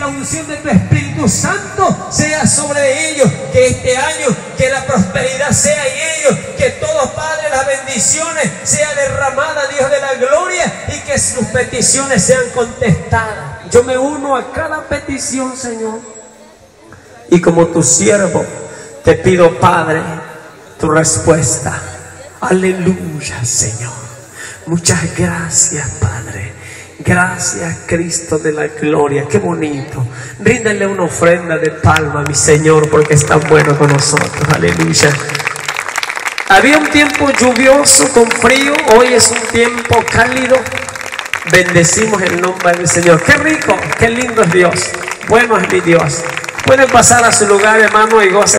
la unción de tu Espíritu Santo sea sobre ellos, que este año, que la prosperidad sea en ellos, que todo, Padre, las bendiciones sea derramada, Dios de la gloria, y que sus peticiones sean contestadas. Yo me uno a cada petición, Señor, y como tu siervo te pido, Padre, tu respuesta. Aleluya, Señor. Muchas gracias, Padre. Gracias, Cristo de la gloria. Qué bonito. Ríndale una ofrenda de palma, mi Señor, porque es tan bueno con nosotros. Aleluya. Había un tiempo lluvioso con frío. Hoy es un tiempo cálido. Bendecimos el nombre del Señor. Qué rico, qué lindo es Dios. Bueno es mi Dios. Pueden pasar a su lugar, hermano, y gozar.